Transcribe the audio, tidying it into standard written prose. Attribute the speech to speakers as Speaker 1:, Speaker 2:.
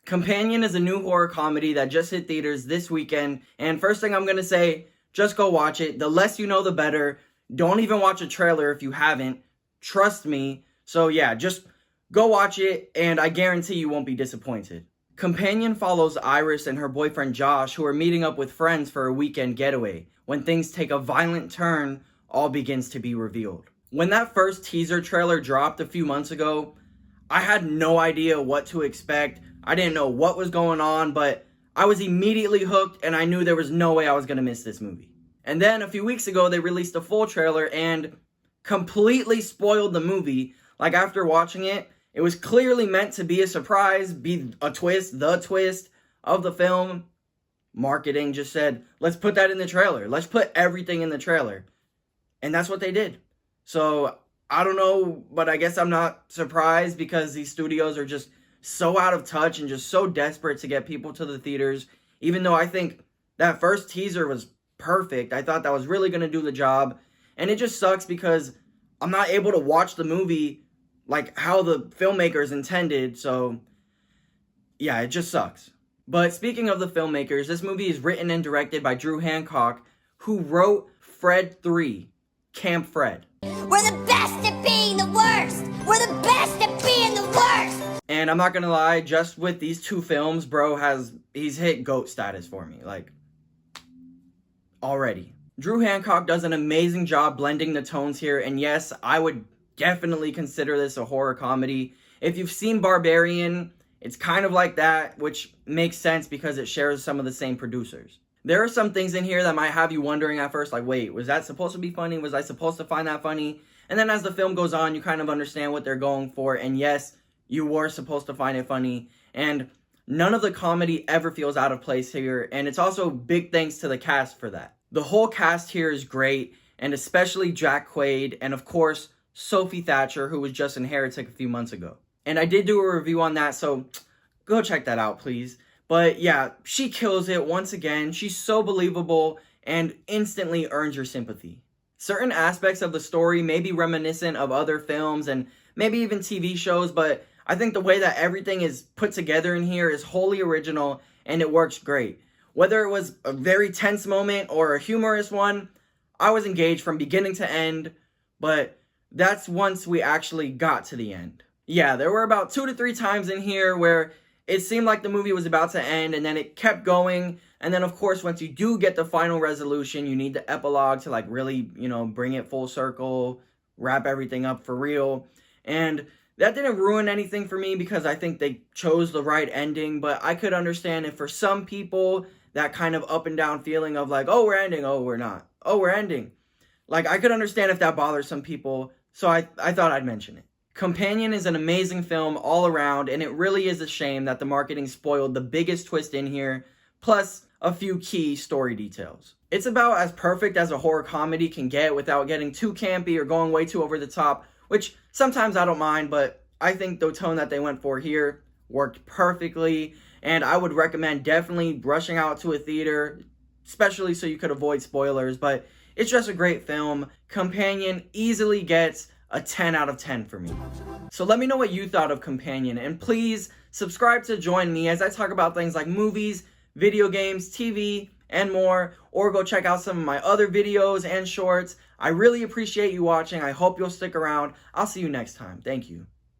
Speaker 1: Companion is a new horror comedy that just hit theaters this weekend, and first thing I'm going to say, just go watch it. The less you know, the better. Don't even watch a trailer if you haven't. Trust me. So yeah, just go watch it, and I guarantee you won't be disappointed. Companion follows Iris and her boyfriend Josh, who are meeting up with friends for a weekend getaway. When things take a violent turn, all begins to be revealed. When that first teaser trailer dropped a few months ago, I had no idea what to expect. I didn't know what was going on, but I was immediately hooked, and I knew there was no way I was going to miss this movie. And then a few weeks ago, they released a full trailer and completely spoiled the movie. Like, after watching it, it was clearly meant to be a surprise, be a twist, the twist of the film. Marketing just said, let's put that in the trailer. Let's put everything in the trailer. And that's what they did. So, I don't know, but I guess I'm not surprised because these studios are just so out of touch and just so desperate to get people to the theaters. Even though I think that first teaser was perfect. I thought that was really going to do the job. And it just sucks because I'm not able to watch the movie like how the filmmakers intended. So, yeah, it just sucks. But speaking of the filmmakers, this movie is written and directed by Drew Hancock, who wrote Fred 3, Camp Fred.
Speaker 2: We're the best at being the worst! We're the best at being the worst!
Speaker 1: And I'm not gonna lie, just with these two films, bro, he's hit GOAT status for me, like, already. Drew Hancock does an amazing job blending the tones here, and yes, I would definitely consider this a horror comedy. If you've seen Barbarian, it's kind of like that, which makes sense because it shares some of the same producers. There are some things in here that might have you wondering at first, like, wait, was that supposed to be funny? Was I supposed to find that funny? And then as the film goes on, you kind of understand what they're going for, and yes, you were supposed to find it funny, and none of the comedy ever feels out of place here, and it's also big thanks to the cast for that. The whole cast here is great, and especially Jack Quaid, and of course, Sophie Thatcher, who was just in Heretic a few months ago. And I did do a review on that, so go check that out, please. But yeah, she kills it once again. She's so believable and instantly earns your sympathy. Certain aspects of the story may be reminiscent of other films and maybe even TV shows, but I think the way that everything is put together in here is wholly original and it works great. Whether it was a very tense moment or a humorous one, I was engaged from beginning to end, but that's once we actually got to the end. Yeah, there were about 2 to 3 times in here where it seemed like the movie was about to end and then it kept going. And then, of course, once you do get the final resolution, you need the epilogue to, like, really, bring it full circle, wrap everything up for real. And that didn't ruin anything for me because I think they chose the right ending. But I could understand if for some people, that kind of up and down feeling of like, oh, we're ending, oh, we're not, oh, we're ending. Like, I could understand if that bothers some people. So I thought I'd mention it. Companion is an amazing film all around, and it really is a shame that the marketing spoiled the biggest twist in here, plus a few key story details. It's about as perfect as a horror comedy can get without getting too campy or going way too over the top, which sometimes I don't mind, but I think the tone that they went for here worked perfectly, and I would recommend definitely rushing out to a theater, especially so you could avoid spoilers, but it's just a great film. Companion easily gets a 10 out of 10 for me. So let me know what you thought of Companion, and please subscribe to join me as I talk about things like movies, video games, TV, and more, or go check out some of my other videos and shorts. I really appreciate you watching. I hope you'll stick around. I'll see you next time. Thank you.